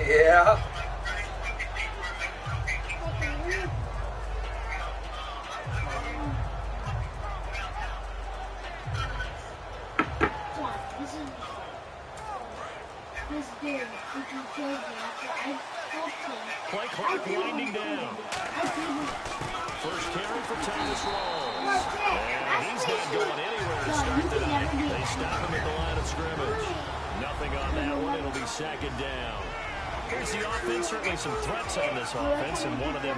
Yeah. Play clock winding down. First carry for Thomas Rawls. And he's not going anywhere to start tonight. They stop him at the line of scrimmage. Nothing on that one. It'll be second down. Here's the offense. Certainly some threats on this offense, and one of them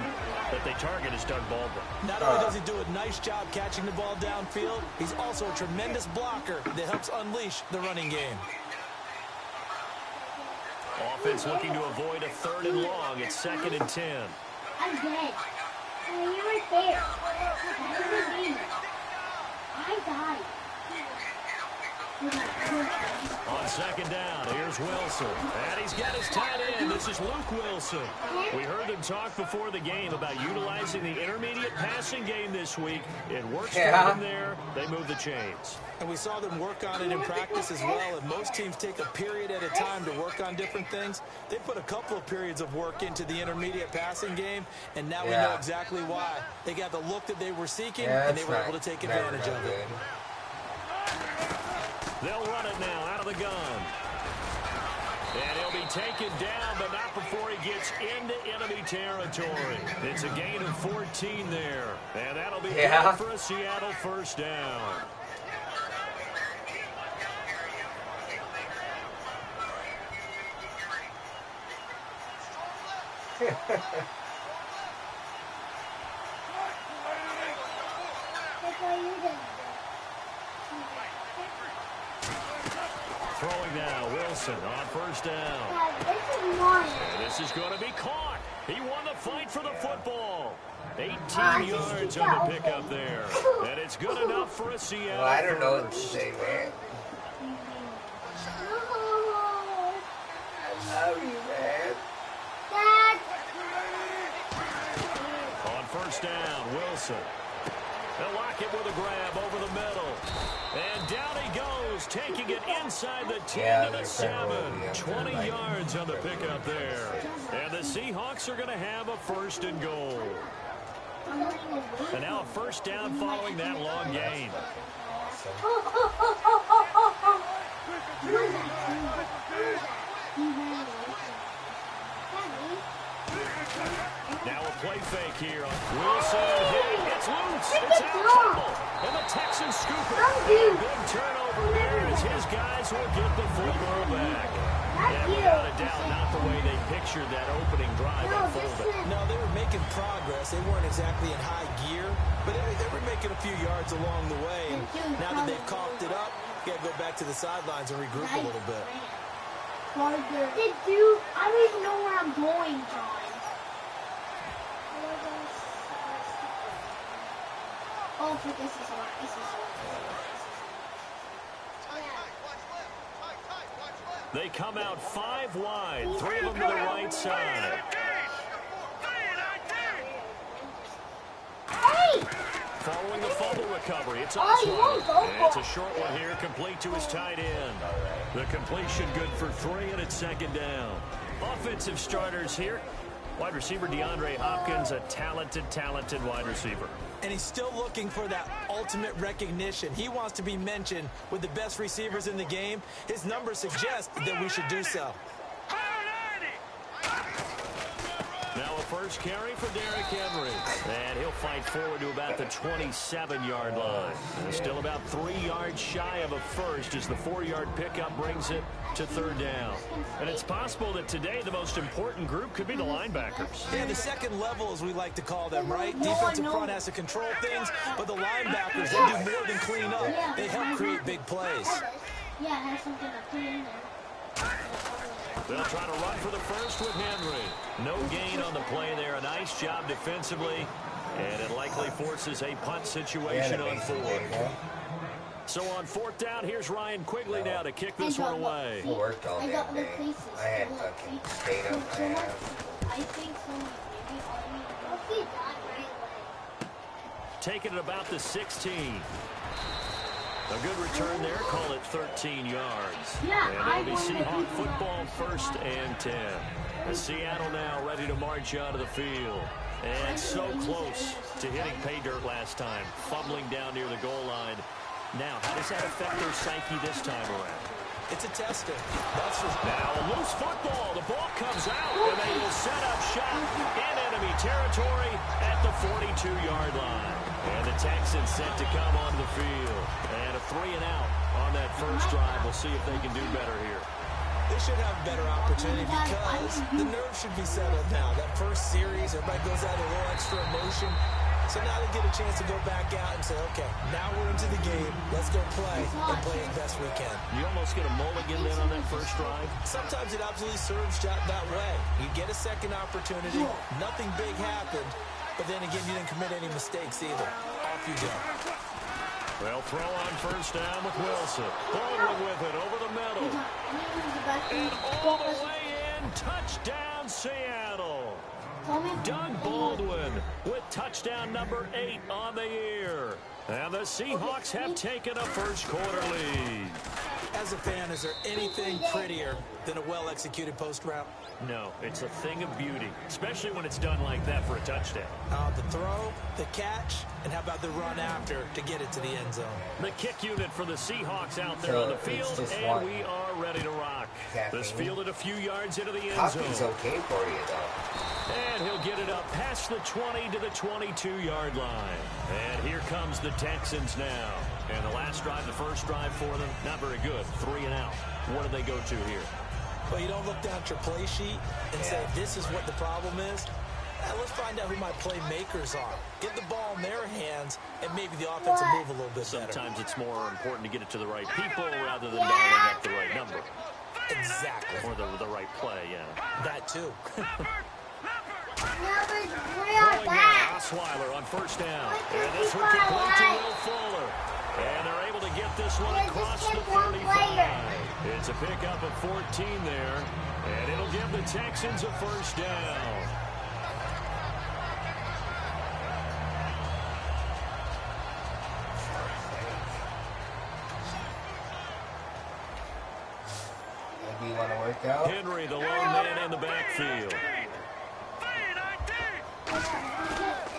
that they target is Doug Baldwin. Not only does he do a nice job catching the ball downfield, he's also a tremendous blocker that helps unleash the running game. Offense looking to avoid a 3rd and long. It's 2nd and 10. I'm dead. You're right there. I died. On second down, here's Wilson. And he's got his tight end. This is Luke Wilson. We heard them talk before the game about utilizing the intermediate passing game this week. It works for them there. They move the chains. And we saw them work on it in practice as well. And most teams take a period at a time to work on different things. They put a couple of periods of work into the intermediate passing game, and now we know exactly why. They got the look that they were seeking, and they were able to take advantage of it. They'll run it now out of the gun. And he'll be taken down, but not before he gets into enemy territory. It's a gain of 14 there. And that'll be good for a Seattle first down. Throwing now, Wilson on first down. And this is going to be caught. He won the fight for the football. 18 yards on the pickup there. And it's good enough for a Seattle I don't know what to first. say, man. I love you, man. On first down, Wilson. They'll lock it with a grab over the middle. And down he goes, taking it inside the 10 to the 7. 20 yards on the pickup there. And the Seahawks are going to have a 1st and goal. And now a first down following that long gain. Now a play fake here. Wilson hit. It's loose. It's out of trouble. And the Texans scoop it. Big turnover there as his guys will get the football back. And without a doubt, not the way they pictured that opening drive unfolded. No, they were making progress. They weren't exactly in high gear, but they were making a few yards along the way. And now that they've coughed it up, you got to go back to the sidelines and regroup a little bit. Dude, I don't even know where I'm going, John. Oh, but this is hard. This is hard. They come out 5 wide, 3 of them to the right side. Hey! Following the fumble recovery, it's Osweiler. And it's a short one here, complete to his tight end. The completion good for 3, and it's 2nd down. Offensive starters here. Wide receiver DeAndre Hopkins, a talented wide receiver. And he's still looking for that ultimate recognition. He wants to be mentioned with the best receivers in the game. His numbers suggest that we should do so. Now a first carry for Derrick Henry. And he'll fight forward to about the 27-yard line. And still about 3 yards shy of a first as the 4-yard pickup brings it to 3rd down. And it's possible that today the most important group could be the linebackers. Yeah, the second level, as we like to call them, right? Defensive front has to control things, but the linebackers, they do more than clean up. They help create big plays. Yeah, I have something to put in there. They'll try to run for the first with Henry. No gain on the play there. A nice job defensively. And it likely forces a punt situation on 4th. So on 4th down, here's Ryan Quigley now to kick this one away. I worked all damn day. I had fucking potato. I think so. Maybe Taking it about the 16. A good return there. Call it 13 yards. Yeah, and it'll be Seahawk football 1st and 10. And Seattle now ready to march out of the field. And so close to hitting pay dirt last time, fumbling down near the goal line. Now, how does that affect their psyche this time around? It's a tester. That's just now a loose football. The ball comes out, and they will set up shop in enemy territory at the 42-yard line. And the Texans set to come onto the field. And a 3-and-out on that first drive. We'll see if they can do better here. They should have a better opportunity because the nerves should be settled now. That first series, everybody goes out a little extra emotion. So now they get a chance to go back out and say, okay, now we're into the game. Let's go play and play as best we can. You almost get a mulligan then on that first drive? Sometimes it absolutely serves that way. You get a second opportunity. Nothing big happened. But then again, you didn't commit any mistakes either. Off you go. They'll throw on first down with Wilson. Baldwin with it over the middle. And all the way in. Touchdown, Seattle. Doug Baldwin with touchdown number 8 on the year. And the Seahawks have taken a first quarter lead. As a fan, is there anything prettier than a well-executed post route? No, it's a thing of beauty, especially when it's done like that for a touchdown. The throw, the catch, and how about the run after to get it to the end zone? The kick unit for the Seahawks out there on the field, and we are ready to rock. This fielded a few yards into the end zone. Coffee's okay for you, though. And he'll get it up past the 20 to the 22-yard line. And here comes the Texans now. And the last drive, the first drive for them, not very good. 3-and-out. What do they go to here? Well, you don't look down at your play sheet and say, this is what the problem is. Let's find out who my playmakers are. Get the ball in their hands, and maybe the offense will move a little bit better. Sometimes it's more important to get it to the right people rather than dialing up the right number. Exactly. Or the right play, yeah. That, too. Osweiler on first down. And this one complete to Will Fuller. And they're able to get this one across the 35. It's a pickup of 14 there. And it'll give the Texans a first down. Maybe you want to work out? Henry, the lone man in the backfield.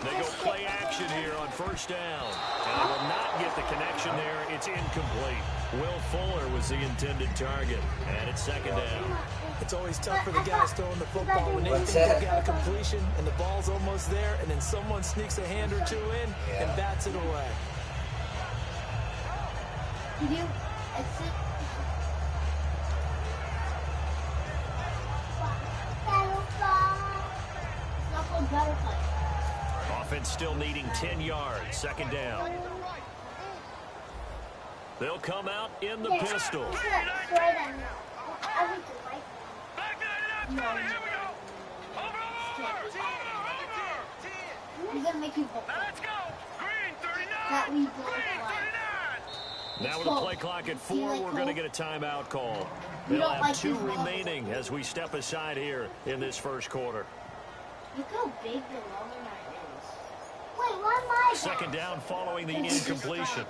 They go play action here on first down. And they will not get the connection there. It's incomplete. Will Fuller was the intended target. And it's second down. It's always tough for the guys throwing the football when they think they got a completion and the ball's almost there, and then someone sneaks a hand or two in and bats it away. You do exit. Offense still needing 10 yards. Second down. They'll come out in the pistol. We're gonna make you go. That we go. Now with the play clock at 4, we're going to get a timeout call. They'll have 2 remaining as we step aside here in this first quarter. Look how big the long line is. Wait, why am I second down following the incompletion.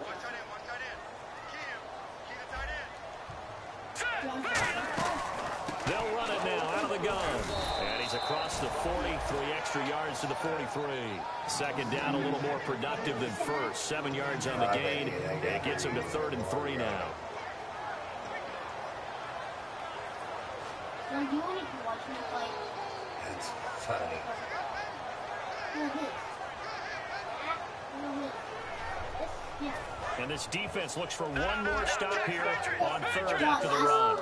They'll run it now out of the gun. And he's across the 40, 3 extra yards to the 43. Second down a little more productive than first. 7 yards on the gain. It gets him to 3rd and 3 now. No, you only can watch me play. That's funny. And this defense looks for one more stop here on 3rd after the run.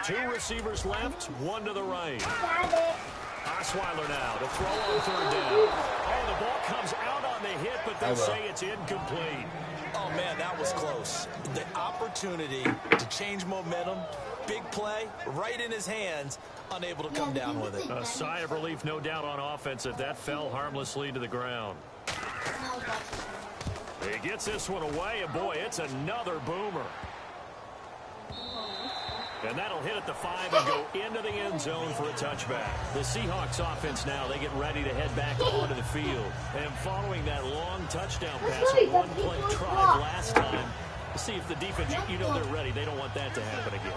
Two receivers left, one to the right. Osweiler now to throw on 3rd down. Oh, the ball comes out on the hit, but they say it's incomplete. Oh, man, that was close. The opportunity to change momentum, big play, right in his hands, unable to come down with it. A sigh of relief, no doubt, on offense that fell harmlessly to the ground. He gets this one away, and boy, it's another boomer. And that'll hit at the 5 and go into the end zone for a touchback. The Seahawks offense now, they get ready to head back onto the field. And following that long touchdown pass, a one-play drive last time, see if the defense, you know they're ready. They don't want that to happen again.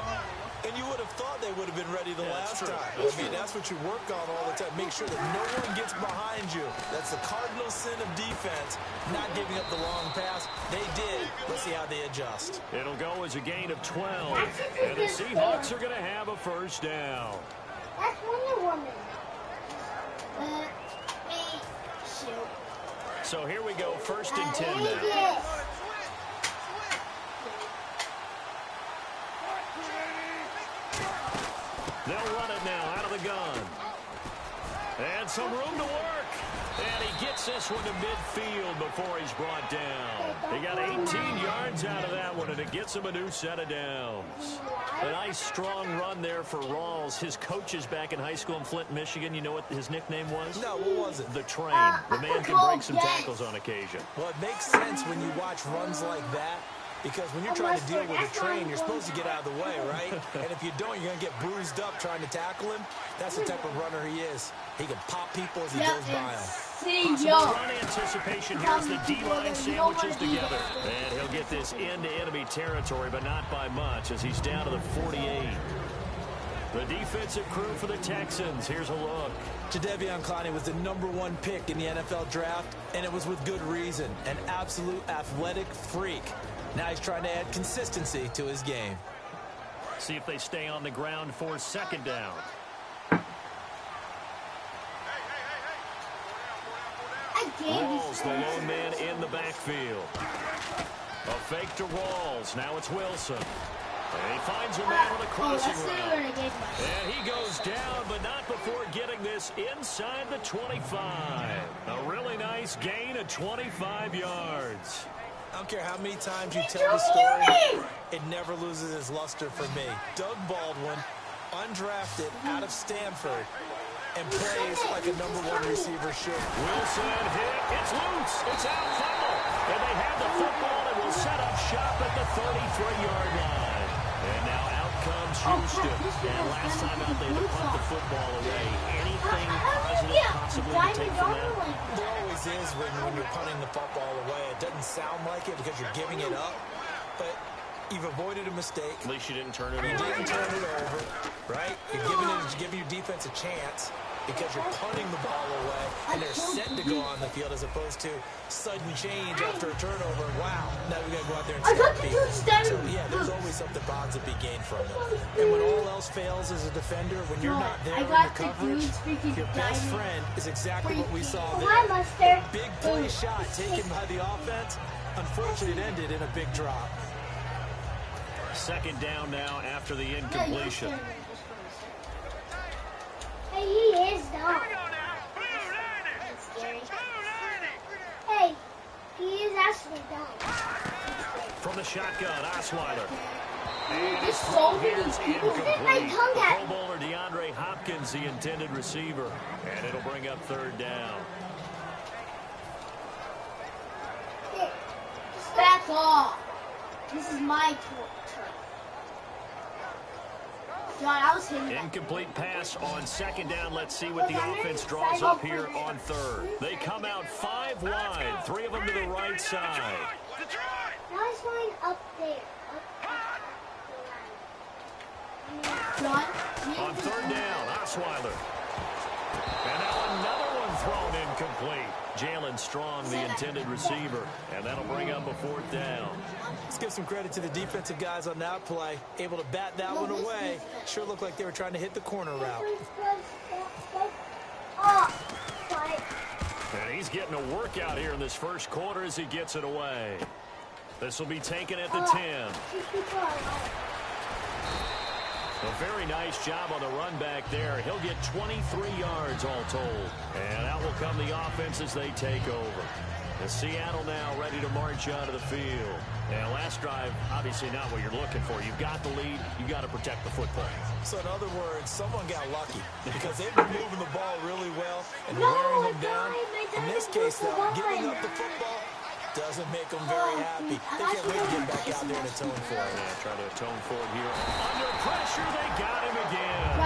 And you would have thought they would have been ready the last time. I mean, that's what you work on all the time. Make sure that no one gets behind you. That's the cardinal sin of defense, not giving up the long pass. They did. Let's see how they adjust. It'll go as a gain of 12. And the Seahawks are going to have a first down. That's Wonder Woman. Shoot. So here we go, first and 10 now. They'll run it now out of the gun. And some room to work. And he gets this one to midfield before he's brought down. He got 18 yards out of that one, and it gets him a new set of downs. A nice, strong run there for Rawls. His coaches back in high school in Flint, Michigan, you know what his nickname was? No, what was it? The Train. The man can break some tackles on occasion. Well, it makes sense when you watch runs like that. Because when you're trying to deal with a train, you're supposed to get out of the way, right? And if you don't, you're going to get bruised up trying to tackle him. That's the type of runner he is. He can pop people as he goes by them. Possible run anticipation here as the D-line sandwiches together. And he'll get this into enemy territory, but not by much as he's down to the 48. The defensive crew for the Texans. Here's a look. Jadeveon Clowney was the #1 pick in the NFL draft, and it was with good reason. An absolute athletic freak. Now he's trying to add consistency to his game. See if they stay on the ground for second down. Rawls, the lone man in the backfield. A fake to Rawls. Now it's Wilson. And he finds a man with a crossing route. And he goes down, but not before getting this inside the 25. A really nice gain of 25 yards. I don't care how many times you tell the story, it never loses its luster for me. Doug Baldwin, undrafted out of Stanford, and plays like a #1 receiver should. Wilson hit. It's loose. It's out foul. And they have the football and will set up shop at the 33-yard line. And now out comes Houston. And last time out, they had to punt the football away. Anything positive possibly to take from that? There always is when you're punting the football away. It doesn't sound like it because you're giving it up, but you've avoided a mistake. At least you didn't turn it over. You didn't turn it over, right? You're giving your defense a chance because you're punting the ball away, and they're set to go on the field as opposed to sudden change after a turnover. Wow, now we got to go out there and stop people. So, yeah, there's always something positive to be gained from it. And when all else fails as a defender, when you're not there in the coverage, your best friend is exactly what we saw there. Big play shot taken by the offense. Unfortunately, it ended in a big drop. Second down now after the incompletion. Hey, he is dumb. Hey, he is actually dumb. From the shotgun, Osweiler. And There's his so throw many here is people incomplete. that might come The at Pro Bowler DeAndre Hopkins, the intended receiver. And it'll bring up third down. Just back off. This is my turn. John, I was hitting that. Incomplete pass on second down. Let's see what the offense draws up here on third. They come out 5 wide. 3 of them to the right side. Why is mine up there? John? On third down, Osweiler. And now another one thrown incomplete. Jalen Strong, the intended receiver. And that'll bring up a fourth down. Let's give some credit to the defensive guys on that play. Able to bat that one away. Sure looked like they were trying to hit the corner route. And he's getting a workout here in this first quarter as he gets it away. This will be taken at the 10. A very nice job on the run back there. He'll get 23 yards all told. And out will come the offense as they take over. And Seattle now ready to march out of the field. And last drive, obviously not what you're looking for. You've got the lead. You've got to protect the football. So in other words, someone got lucky because they've been moving the ball really well and wearing them down. In this case, though, giving up the football, Doesn't make them very happy. They can't wait to get back out there and atone for it. Yeah, try to atone for it here. Under pressure, they got him again.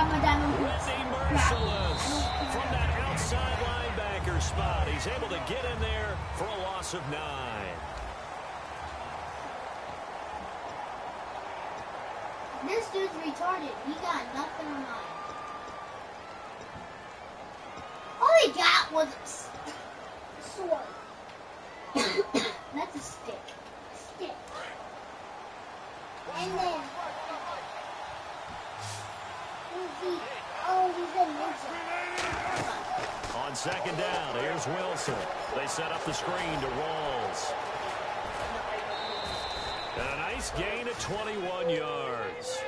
Whitney merciless from that outside linebacker spot. He's able to get in there for a loss of 9. This dude's retarded. He got nothing on mine. All he got was a sword. That's a stick. Stick. And then he's a ninja. On second down, here's Wilson. They set up the screen to Rawls. And a nice gain of 21 yards.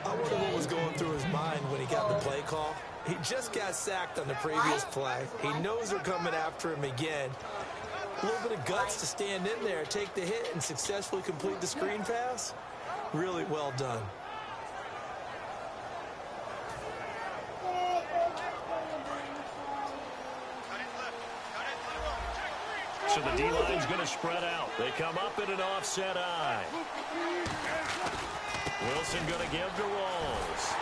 I wonder what was going through his mind when he got the play call. He just got sacked on the previous play. He knows they're coming after him again. A little bit of guts to stand in there, take the hit, and successfully complete the screen pass. Really well done. So the D-line's going to spread out. They come up in an offset eye. Wilson going to give to Rawls.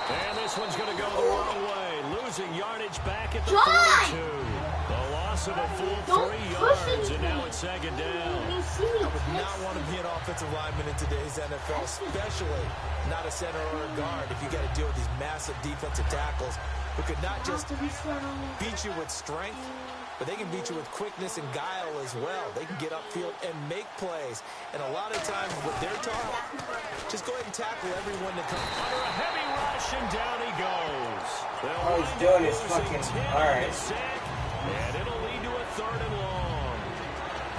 And this one's going to go the wrong way. Losing yardage back at the 42. A loss of a full 3 yards, and now it's second down. I would not want to be an offensive lineman in today's NFL, especially not a center or a guard if you got to deal with these massive defensive tackles who could not just beat you with strength, but they can beat you with quickness and guile as well. They can get upfield and make plays. And a lot of times what they're taught, just go ahead and tackle everyone that comes. Under a heavy rush, and down he goes. All he's doing is fucking, alright. And it'll lead to a 3rd and long.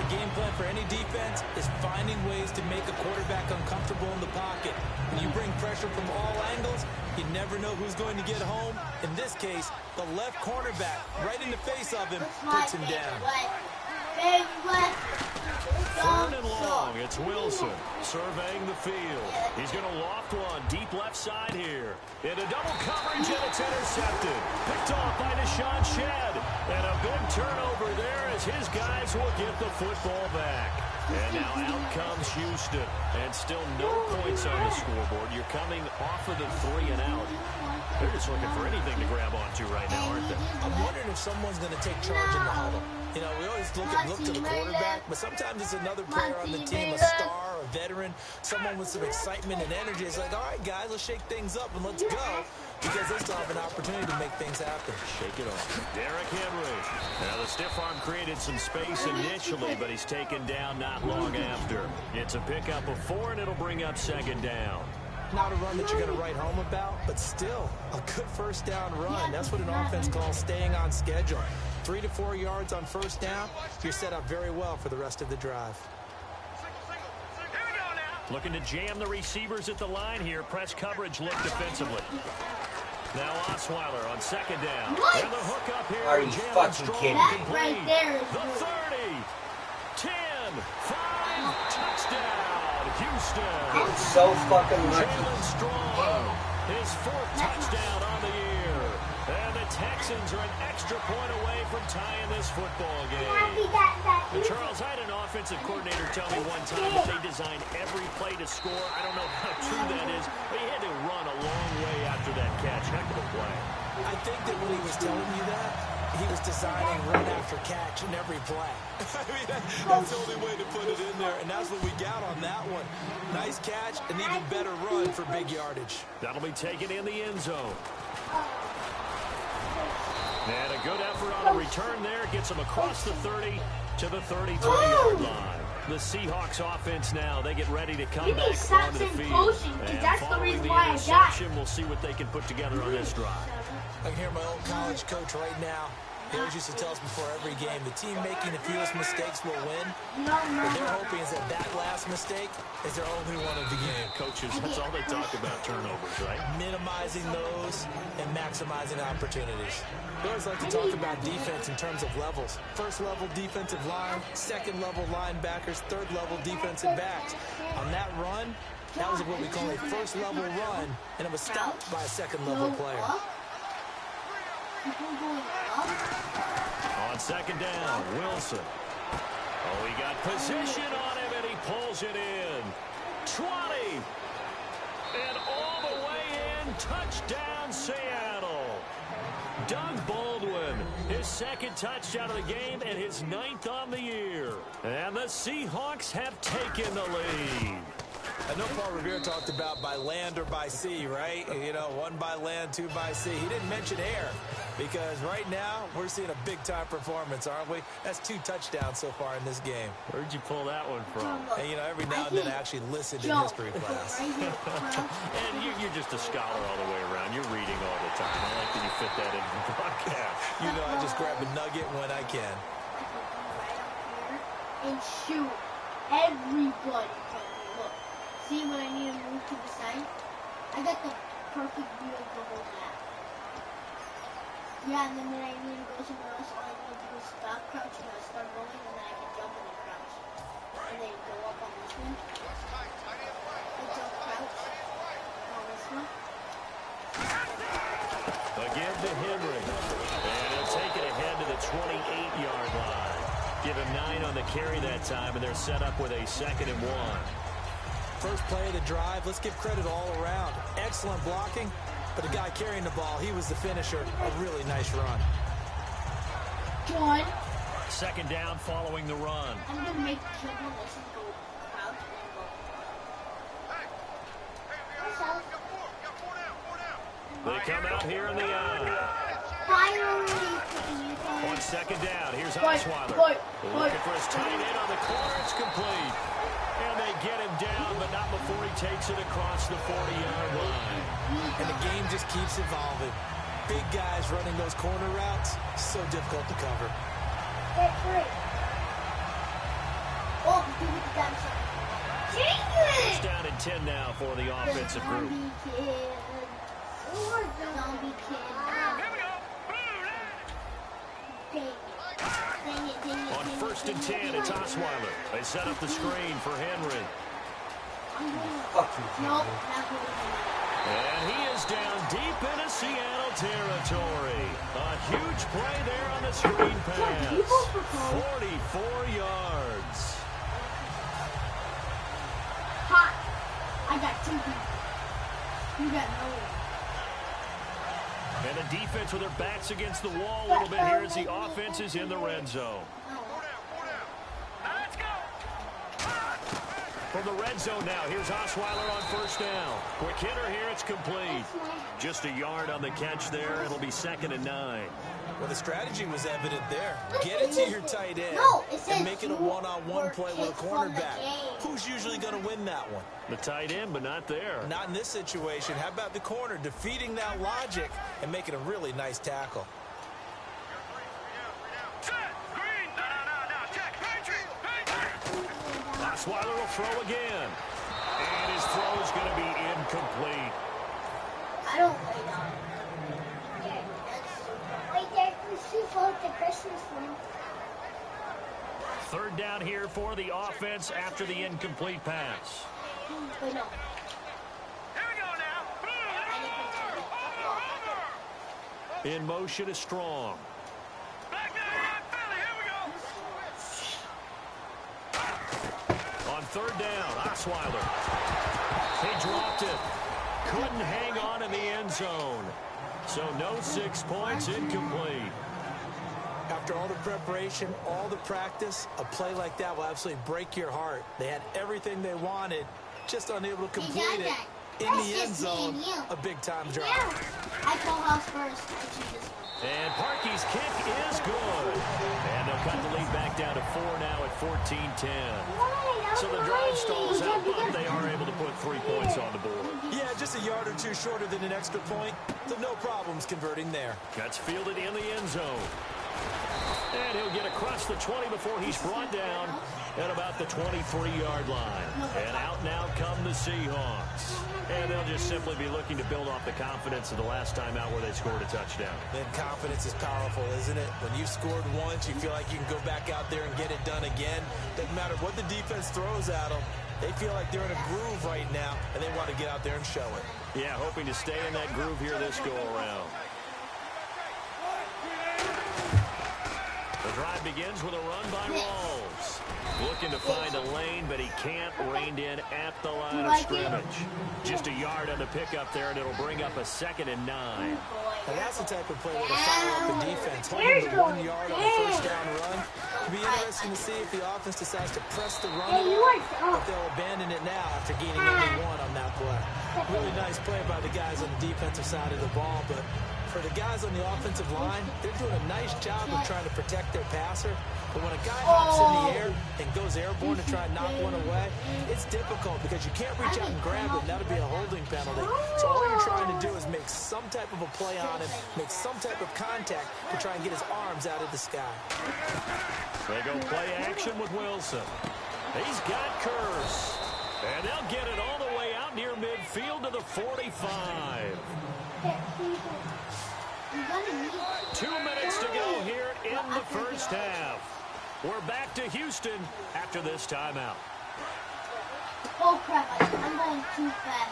The game plan for any defense is finding ways to make a quarterback uncomfortable in the pocket. When you bring pressure from all angles, you never know who's going to get home. In this case, the left cornerback, right in the face of him, puts him down. 3rd and long. It's Wilson surveying the field. He's going to loft one deep left side here. Into double coverage, and it's intercepted. Picked off by Deshaun Shedd. And a big turnover there as his guys will get the football back. And now out comes Houston. And still no points on the scoreboard. You're coming off of the 3 and out. They're just looking for anything to grab onto right now, aren't they? I'm wondering if someone's going to take charge in the huddle. You know, we always look to the quarterback, but sometimes it's another player on the team, a star, a veteran, someone with some excitement and energy. It's like, all right, guys, let's shake things up and let's go, because they still have an opportunity to make things happen. Shake it off. Derrick Henry. Now, the stiff arm created some space initially, but he's taken down not long after. It's a pickup of 4, and it'll bring up second down. Not a run that you're going to write home about, but still a good first down run. That's what an offense calls staying on schedule. 3 to 4 yards on first down, you're set up very well for the rest of the drive. Looking to jam the receivers at the line here. Press coverage look defensively. Now Osweiler on second down. What? And the hook up here. Are you fucking kidding me? That right there is The 30, 10, 5, touchdown. Houston. I'm so fucking lucky. Jalen Strong, his 4th touchdown on the year. And the Texans are an extra point away from tying this football game. And Charles, I had an offensive coordinator tell me one time that they designed every play to score. I don't know how true that is, but he had to run a long way after that catch. Heck of a play. I think that when he was telling you that, he was designing run after catch in every play. I mean, that's the only way to put it in there, and that's what we got on that one. Nice catch, an even better run for big yardage. That'll be taken in the end zone. And a good effort on a return there. Gets them across the 30 to the 33-yard line. The Seahawks offense now, they get ready to come back onto the field. And following the interception, we'll see what they can put together on this drive. I can hear my old college coach right now. He always used to tell us before every game, the team making the fewest mistakes will win. What they're hoping is that last mistake is their only one of the game. Coaches, that's all they talk about, turnovers, right? Minimizing those and maximizing opportunities. We always like to talk about defense in terms of levels. First level defensive line, second level linebackers, third level defensive backs. On that run, that was what we call a first level run, and it was stopped by a second level player. On second down, Wilson. Oh, he got position on him, and he pulls it in. 20. And all the way in. Touchdown, Seattle. Doug Baldwin, his second touchdown of the game and his 9th on the year. And the Seahawks have taken the lead. I know Paul Revere talked about by land or by sea, right? You know, 1 by land, 2 by sea. He didn't mention air because right now we're seeing a big-time performance, aren't we? That's 2 touchdowns so far in this game. Where'd you pull that one from? And, you know, every now and then I actually listen to history class. And you're just a scholar all the way around. You're reading all the time. I like that you fit that into the broadcast. You know, I just grab a nugget when I can. And shoot everybody. Look. See when I need to move to the side? I got the perfect view of the whole map. Yeah, and then when I need to go somewhere else, all I need to do is stop, crouch, and I start rolling, and then I can jump and then crouch. And then go up on this one. I jump, crouch. On this one. Again to Henry. And he'll take it ahead to the 28-yard line. Give him 9 on the carry that time, and they're set up with a 2nd and 1. First play of the drive, let's give credit all around. Excellent blocking, but the guy carrying the ball, he was the finisher. A really nice run. 1. 2nd down following the run. I'm going to make the jump on this and go crouch and then go. They come out here in the Finally. on 2nd down. Here's Osweiler. Looking for his tight end on the corner. It's complete. And they get him down, but not before he takes it across the 40-yard line. And the game just keeps evolving. Big guys running those corner routes, so difficult to cover. Get free. Oh, do it again. First down and 10 now for the offensive group. Zombie kid. On 1st and 10, it's Osweiler. They set up the screen for Henry. Nope. And he is down deep into Seattle territory. A huge play there on the screen pass. 44 yards. Hot. I got 2 people. You got no one. And the defense with their backs against the wall a little bit here as the offense is in the red zone. From the red zone now, here's Osweiler on 1st down. Quick hitter here, it's complete. Just a yard on the catch there. It'll be 2nd and 9. Well, the strategy was evident there. Get it to your tight end and make it a one-on-one play with a cornerback. Who's usually going to win that one? The tight end, but not there. Not in this situation. How about the corner defeating that logic and making a really nice tackle? Osweiler will throw again. And his throw is going to be incomplete. I don't play that. Wait, there. The Christmas one. 3rd down here for the offense after the incomplete pass. Wait, no. In motion is Strong. On 3rd down, Osweiler. He dropped it. Couldn't hang on in the end zone. So no 6 points, incomplete. After all the preparation, all the practice, a play like that will absolutely break your heart. They had everything they wanted, just unable to complete it. In the end zone, a big-time drop. I call house first. I choose this one. And Parkey's kick is good. And they'll cut the lead back down to 4 now at 14-10. So the drive stalls out, but they are able to put 3 points on the board. Yeah, just a yard or 2 shorter than an extra point. So no problems converting there. That's fielded in the end zone. And he'll get across the 20 before he's brought down at about the 23-yard line. And out now come the Seahawks. And they'll just simply be looking to build off the confidence of the last time out where they scored a touchdown. Then confidence is powerful, isn't it? When you've scored once, you feel like you can go back out there and get it done again. Doesn't matter what the defense throws at them. They feel like they're in a groove right now, and they want to get out there and show it. Yeah, hoping to stay in that groove here this go-around. The drive begins with a run by Rawls. Looking to find a lane, but he can't. Reined in at the line of scrimmage. Just a yard on the pickup there, and it'll bring up a 2nd and 9. Now that's the type of play where the follow up the defense, holding the 1 yard on the first down run. It'll be interesting to see if the offense decides to press the run, if they'll abandon it now after gaining only 1 on that play. Really nice play by the guys on the defensive side of the ball, but for the guys on the offensive line, they're doing a nice job of trying to protect their passer. But when a guy hops in the air and goes airborne to try and knock one away, it's difficult because you can't reach out and grab him. That'll be a holding penalty. So all you're trying to do is make some type of a play on him, make some type of contact to try and get his arms out of the sky. They go play action with Wilson. He's got Curse. And they'll get it all the way out near midfield to the 45. 2 minutes to go here in the first half. We're back to Houston after this timeout. Oh crap, I'm going too fast.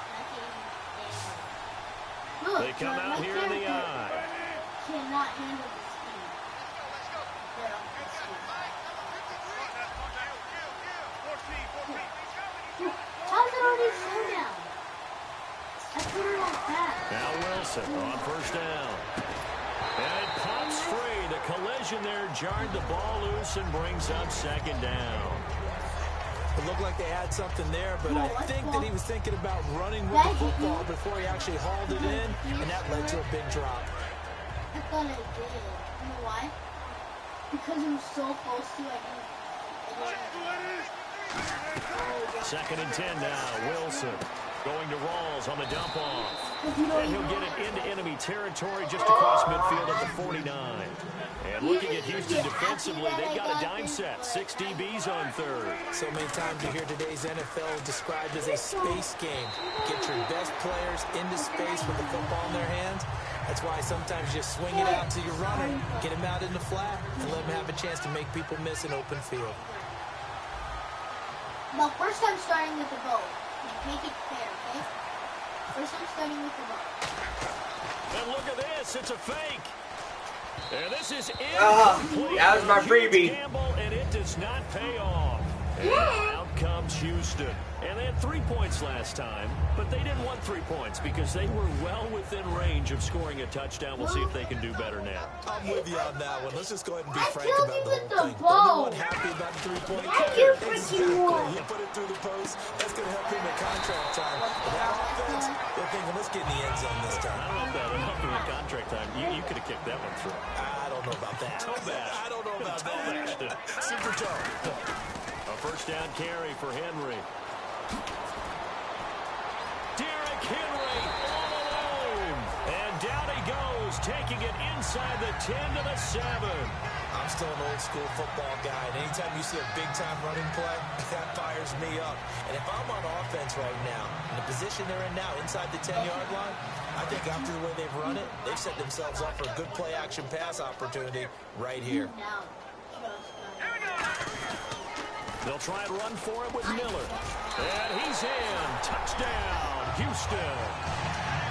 They come out here in the eye. Cannot handle the speed. How's it already showdown? I put it on fast. Now Wilson on first down. And it pops free. The collision there jarred the ball loose and brings up 2nd down. It looked like they had something there, but I think that he was thinking about running with the football before he actually hauled it in, and that led to a big drop. I thought I did. You know why? Because it was so close to it. 2nd and 10 now. Wilson going to Rawls on the dump off. And he'll get it into enemy territory just across midfield at the 49. And looking at Houston defensively, they've got a dime set. 6 DBs on third. So many times you hear today's NFL described as a space game. Get your best players into space with the football in their hands. That's why sometimes you just swing it out to your runner, get him out in the flat, and let him have a chance to make people miss an open field. Well, first I'm starting with the bow. Make it fair, okay? First I'm starting with the bow. And look at this, it's a fake. And this is incomplete. That was my freebie. Gamble, and it does not pay off. And out comes Houston. And they had 3 points last time, but they didn't want 3 points because they were well within range of scoring a touchdown. We'll see if they can do better now. I'm with you on that one. Let's just go ahead and be frank about the whole thing. Bow. Anyone happy about the 3-point You freaking won. You put it through the post. That's going to help him at contract time. But that offense, they're thinking, let's get in the end zone this time. I don't know if that would help him at contract time. You could have kicked that one through. I don't know about that. I don't know about that. Super toe. A first down carry for Henry. Derrick Henry all alone. And down he goes, taking it inside the 10 to the 7. I'm still an old school football guy, and anytime you see a big-time running play, that fires me up. And if I'm on offense right now, in the position they're in now, inside the 10-yard line, I think after the way they've run it, they've set themselves up for a good play-action pass opportunity right here. They'll try and run for it with Miller. And he's in. Touchdown, Houston.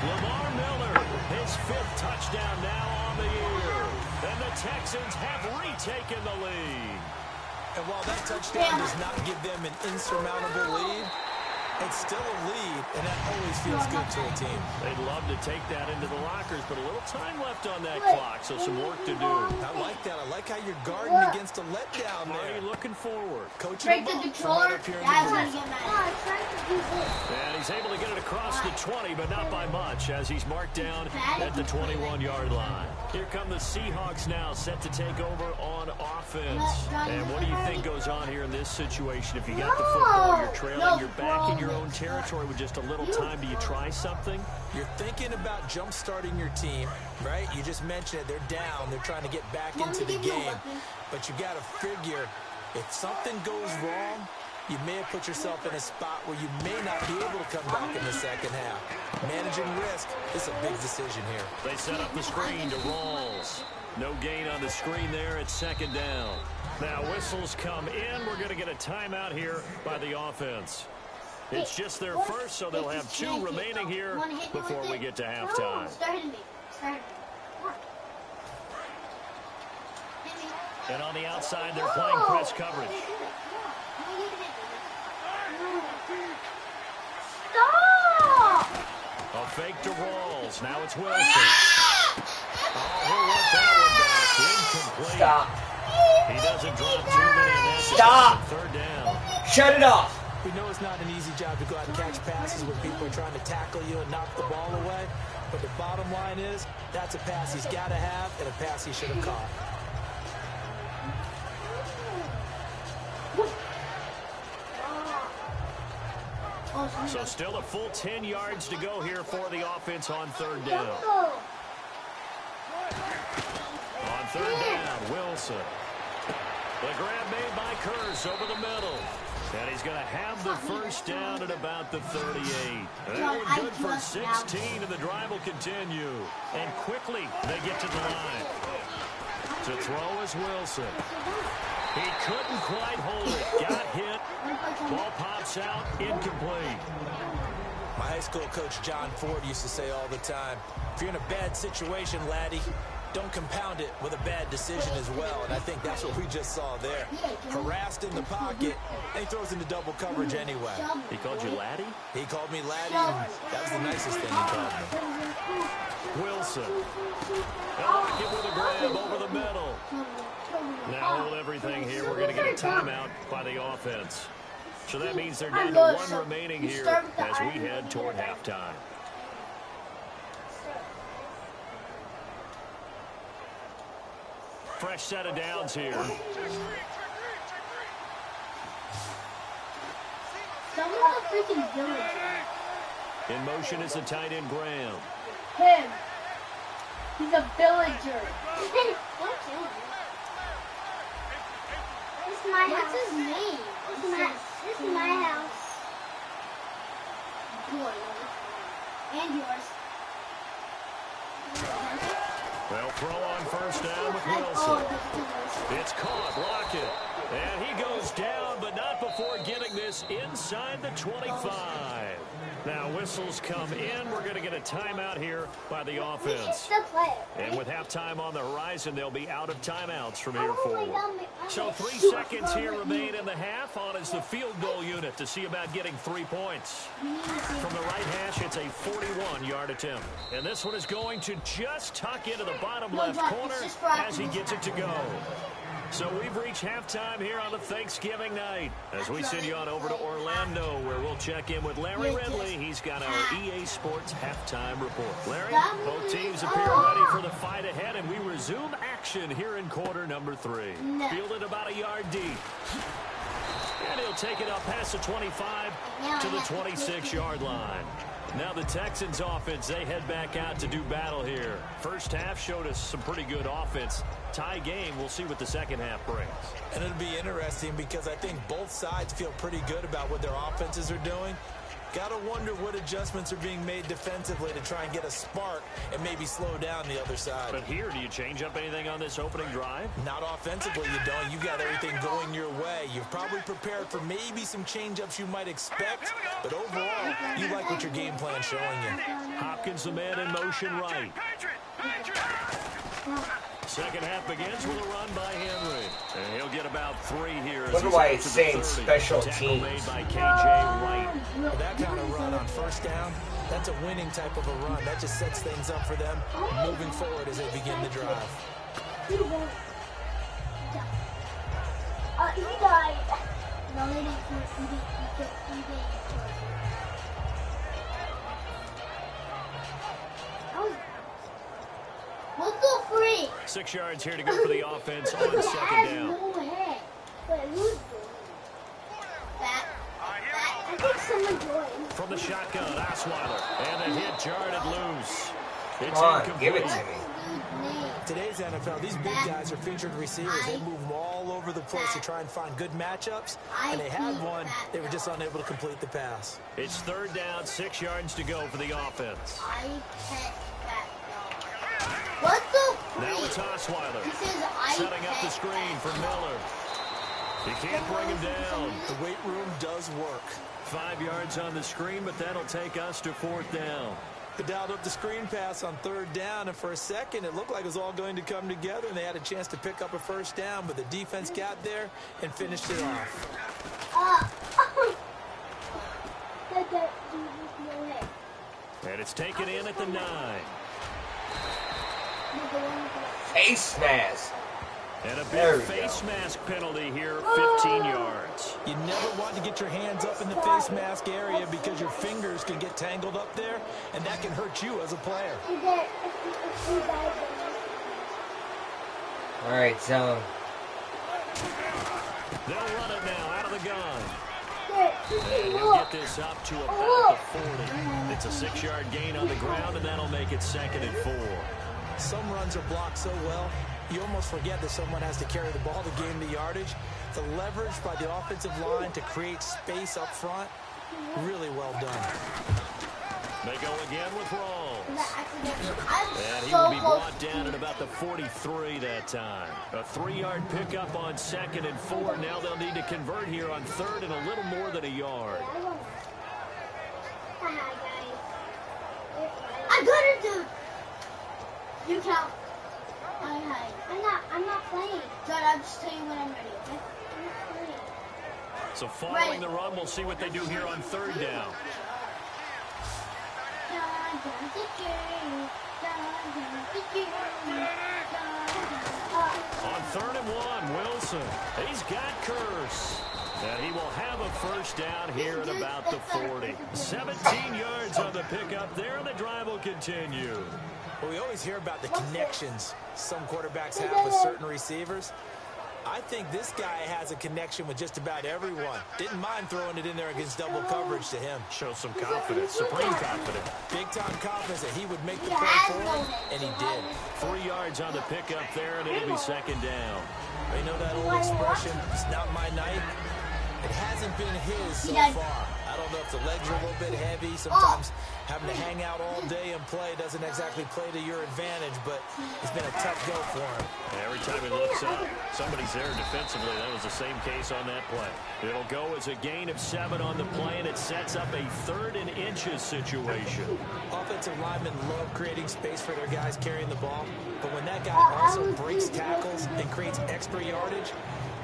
Lamar Miller, his 5th touchdown now on the year. And the Texans have retaken the lead. And while that touchdown does not give them an insurmountable lead, it's still a lead, and that always feels good to a team. They'd love to take that into the lockers, but a little time left on that clock, so some work to do. I like that. I like how you're guarding against a letdown there. Are you looking forward? Coaching Break the controller. That's right going to get mad. And he's able to get it across the 20, but not by much, as he's marked down at the 21-yard line. Here come the Seahawks now, set to take over on offense. And what do you think goes on here in this situation? If you got the football, you're trailing, you're back in your own territory with just a little time. Do you try something? You're thinking about jump-starting your team, right? You just mentioned it. They're down. They're trying to get back into the game. But you got to figure, if something goes wrong, you may have put yourself in a spot where you may not be able to come back in the second half. Managing risk is a big decision here. They set up the screen to Rawls. No gain on the screen there. It's 2nd down. Now whistles come in. We're going to get a timeout here by the offense. It's just their first, so they'll have 2 remaining here before we get to halftime. Start hitting me. Start hitting me. And on the outside, they're playing press coverage. Stop! A fake to Rawls. Now it's Wilson. Oh, he'll work that one back. Incomplete. Stop. He doesn't drop too many in that. Stop. Third down. Shut it off. We know it's not an easy job to go out and catch passes when people are trying to tackle you and knock the ball away. But the bottom line is, that's a pass he's got to have and a pass he should have caught. So still a full 10 yards to go here for the offense on third down. On third down, Wilson. The grab made by Curse over the middle. And he's going to have the first down at about the 38. That one good for 16, and the drive will continue. And quickly, they get to the line. To throw is Wilson. He couldn't quite hold it. Got hit. Ball pops out. Incomplete. My high school coach, John Ford, used to say all the time, if you're in a bad situation, laddie, don't compound it with a bad decision as well. And I think that's what we just saw there. Harassed in the pocket, and he throws into double coverage anyway. He called you laddie? He called me laddie, and that was the nicest thing he called me. Wilson. They'll lock it with a grab over the middle. Now hold everything here. We're going to get a timeout by the offense. So that means they're down to one remaining here as we head toward halftime. Fresh set of downs here. Someone's a freaking villager. In motion is the tight end Graham. Him. He's a villager. This is my house. What's his name? This is my house. Boy, and yours. They'll throw on first down with Wilson. It's caught. Lockett. And he goes down, but not before getting this inside the 25. Now whistles come in. We're going to get a timeout here by the offense. And with halftime on the horizon, they'll be out of timeouts from here forward. So 3 seconds here remain in the half. On is the field goal unit to see about getting 3 points. From the right hash, it's a 41-yard attempt. And this one is going to just tuck into the bottom left corner as he gets it to go. So we've reached halftime here on the Thanksgiving night as we send you on over to Orlando, where we'll check in with Larry Ridley. He's got our EA Sports halftime report. Larry, both teams appear ready for the fight ahead, and we resume action here in quarter number 3. Fielded about a yard deep. And he'll take it up past the 25 to the 26-yard line. Now the Texans offense, they head back out to do battle here. First half showed us some pretty good offense. Tie game, we'll see what the second half brings. And it'll be interesting because I think both sides feel pretty good about what their offenses are doing. Got to wonder what adjustments are being made defensively to try and get a spark and maybe slow down the other side. But here, do you change up anything on this opening drive? Not offensively, you don't. You've got everything going your way. You've probably prepared for maybe some change-ups you might expect, but overall, you like what your game plan's showing you. Hopkins, the man in motion right. Second half begins with a run by Henry. And he'll get about 3 here. Wonder why it's saying special teams. Made by KJ Wright. Well, that kind of run on first down, that's a winning type of a run. That just sets things up for them moving forward as they begin the drive. He died. No, they didn't. He didn't. We'll go free. 6 yards here to go for the offense on second down. No way. Wait, who's doing that? I think someone joined. From the shotgun, Osweiler. And the hit jarred loose. It's Come on, incomplete. give it to me. Today's NFL, these big guys are featured receivers. They move them all over the place to try and find good matchups. And they had one. They were just unable to complete the pass. It's third down, 6 yards to go for the offense. I catch that dog. What the Now it's Osweiler. Setting up the screen for Miller. He can't bring him down. The weight room does work. 5 yards on the screen, but that'll take us to fourth down. They dialed up the screen pass on 3rd down, and for a second, it looked like it was all going to come together, and they had a chance to pick up a 1st down, but the defense got there and finished it off. And it's taken in at the 9. Face mask. And a big face mask penalty here, 15 yards. You never want to get your hands up in the face mask area because your fingers can get tangled up there, and that can hurt you as a player. All right, zone. They'll run it now out of the gun. And he'll get this up to about the 40. It's a 6-yard gain on the ground, and that'll make it 2nd and 4. Some runs are blocked so well, you almost forget that someone has to carry the ball to gain the yardage. The leverage by the offensive line to create space up front, really well done. They go again with Rawls. And he will be brought down at about the 43 that time. A 3-yard pickup on 2nd and 4. Now they'll need to convert here on 3rd and a little more than a yard. I got it, dude. You count. I'm not playing. Dad, I'm just telling you when I'm ready, okay? So following the run, we'll see what they do here on 3rd down. On 3rd and 1, Wilson. He's got Curse. And he will have a 1st down here at about the 40. 17 yards on the pickup there, and the drive will continue. Well, we always hear about the connections some quarterbacks have with certain receivers. I think this guy has a connection with just about everyone. Didn't mind throwing it in there against double coverage to him. Shows some confidence, supreme confidence. Big-time confidence that he would make the play for him, and he did. 3 yards on the pickup there, and it'll be 2nd down. You know that old expression, it's not my night? It hasn't been his so far. I don't know if the legs are a little bit heavy. Sometimes having to hang out all day and play doesn't exactly play to your advantage, but it's been a tough go for him. Every time he looks up, somebody's there defensively. That was the same case on that play. It'll go as a gain of 7 on the play, and it sets up a 3rd and inches situation. Offensive linemen love creating space for their guys carrying the ball, but when that guy also breaks tackles and creates extra yardage,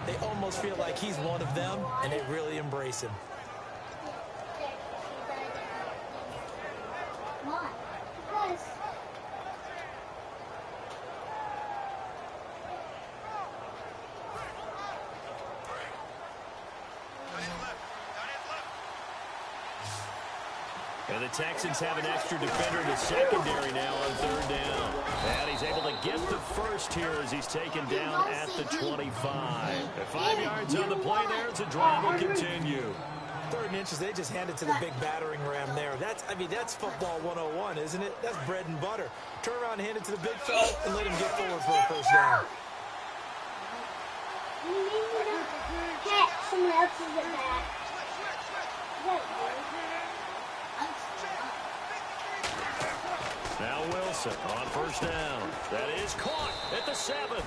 they almost feel like he's one of them, and they really embrace him. And the Texans have an extra defender in the secondary now on 3rd down. And he's able to get the 1st here as he's taken down at the 25. At 5 yards on the play there, as the drive will continue. 3rd and inches, they just handed to the big battering ram there. That's football 101, isn't it? That's bread and butter. Turn around and hand it to the big fella and let him get forward for a 1st down. Someone else is at that. Now Wilson on 1st down. That is caught at the 7th.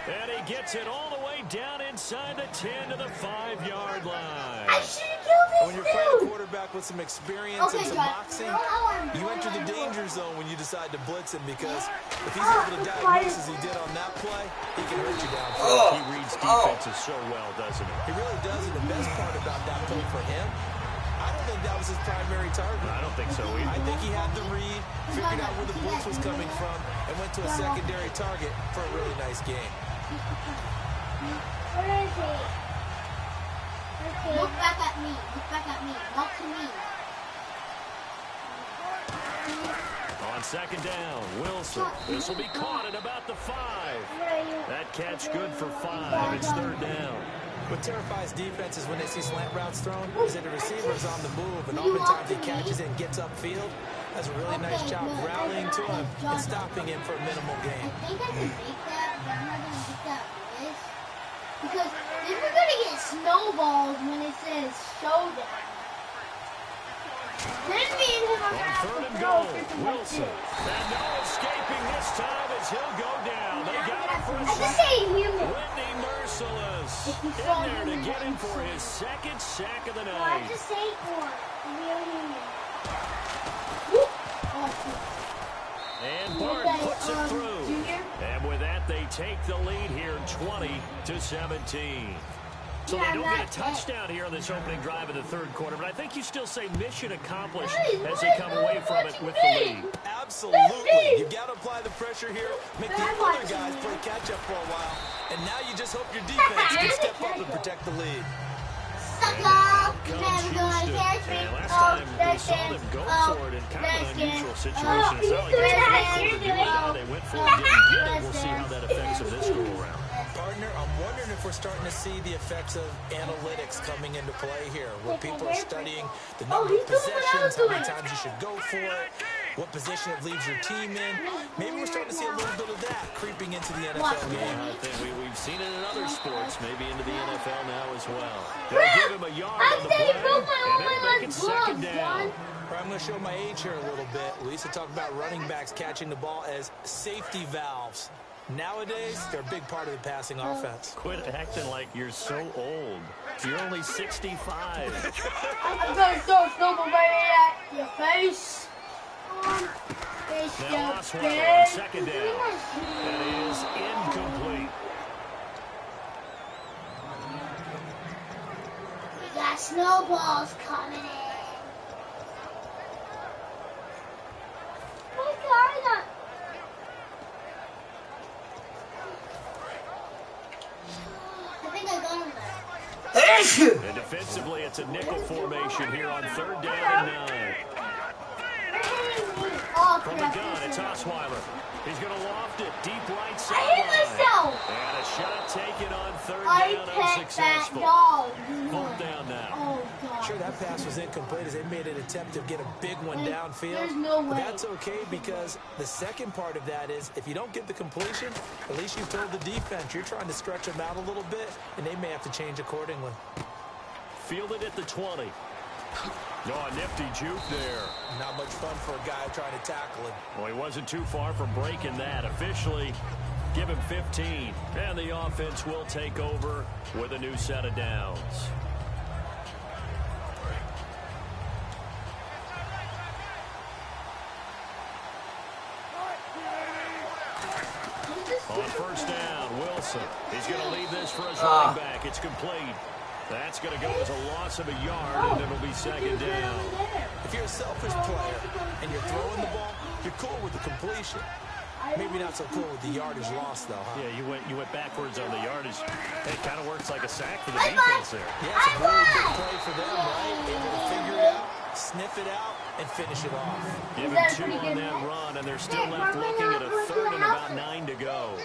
And he gets it all the way down inside the 10 to the 5-yard line. I should have killed this When you're playing a quarterback with some experience and some boxing, you enter the danger zone when you decide to blitz him, because if he's able to diagnose as he did on that play, he can hurt you downfield. He reads defenses so well, doesn't he? He really does, and the best part about that play for him, I don't think that was his primary target. I don't think so either. I think he had the read, figured out where the blitz was coming from, and went to a secondary target for a really nice game. Where is he? Okay. Look back at me. Look back at me. Not to me. On 2nd down, Wilson. This will be caught at about the 5. That catch good for 5. It's 3rd down. What terrifies defenses when they see slant routes thrown is that the receiver is on the move, and oftentimes he catches it and gets upfield. Does a really nice job rallying to him and stopping him for a minimal gain. I think I can make that, but I'm not going to get that risk. Because then we're going to get snowballs when it says showdown. Then me and him are going to have to throw freaking Wilson. And no escaping this time as he'll go down. They got him for a I just say human. Whitney Merciless in there to get him for his 2nd sack of the night. I just say one. Real human. And Barton puts it through. And with that, they take the lead here 20-17. So they don't get a touchdown here on this opening drive in the third quarter, but I think you still say mission accomplished as they come away from it with the lead. Absolutely. You got to apply the pressure here, make the other guys play catch-up for a while, and now you just hope your defense can step up and protect the lead. And last time we saw them go for it in kind of an unusual situation. It's not like they went for it, didn't get it. We'll see how that affects them this go-around. Partner, I'm wondering if we're starting to see the effects of analytics coming into play here, where people are studying the number of possessions, how many times you should go for it, what position it leaves your team in. Maybe we're starting to see a little bit of that creeping into the NFL game. I think we've seen it in other sports, maybe into the NFL now as well. They'll give him a yard on the play, and it'll make it second down. I'm going to show my age here a little bit. We used to talk about running backs catching the ball as safety valves. Nowadays, they're a big part of the passing offense. Quit acting like you're so old. You're only 65. I'm going to throw a snowball right at your face. Now Osweiler on second down. That is incomplete. We got snowballs coming in. And defensively, it's a nickel formation here on third down and 9. From the gun, it's Osweiler. He's going to loft it deep right sideline. And a shot taken on third down, unsuccessful. Fourth down now. Sure, that pass was incomplete as they made an attempt to get a big one downfield. There's no way. But that's okay because the second part of that is if you don't get the completion, at least you've told the defense you're trying to stretch them out a little bit, and they may have to change accordingly. Fielded at the 20. Oh, a nifty juke there. Not much fun for a guy trying to tackle him. Well, he wasn't too far from breaking that. Officially, give him 15. And the offense will take over with a new set of downs. On first down, Wilson. He's going to lead this for his running back. It's complete. That's going to go as a loss of a yard, and it'll be second down. If you're a selfish player and you're throwing the ball, you're cool with the completion. Maybe not so cool with the yardage loss, though, huh? Yeah, you went backwards on the yardage. It kind of works like a sack for the defense there. Yeah, it's a really big play for them, right? Able to figure it out, sniff it out, and finish it off. Give him 2 on that run, and they're still left looking at a third and about 9 to go.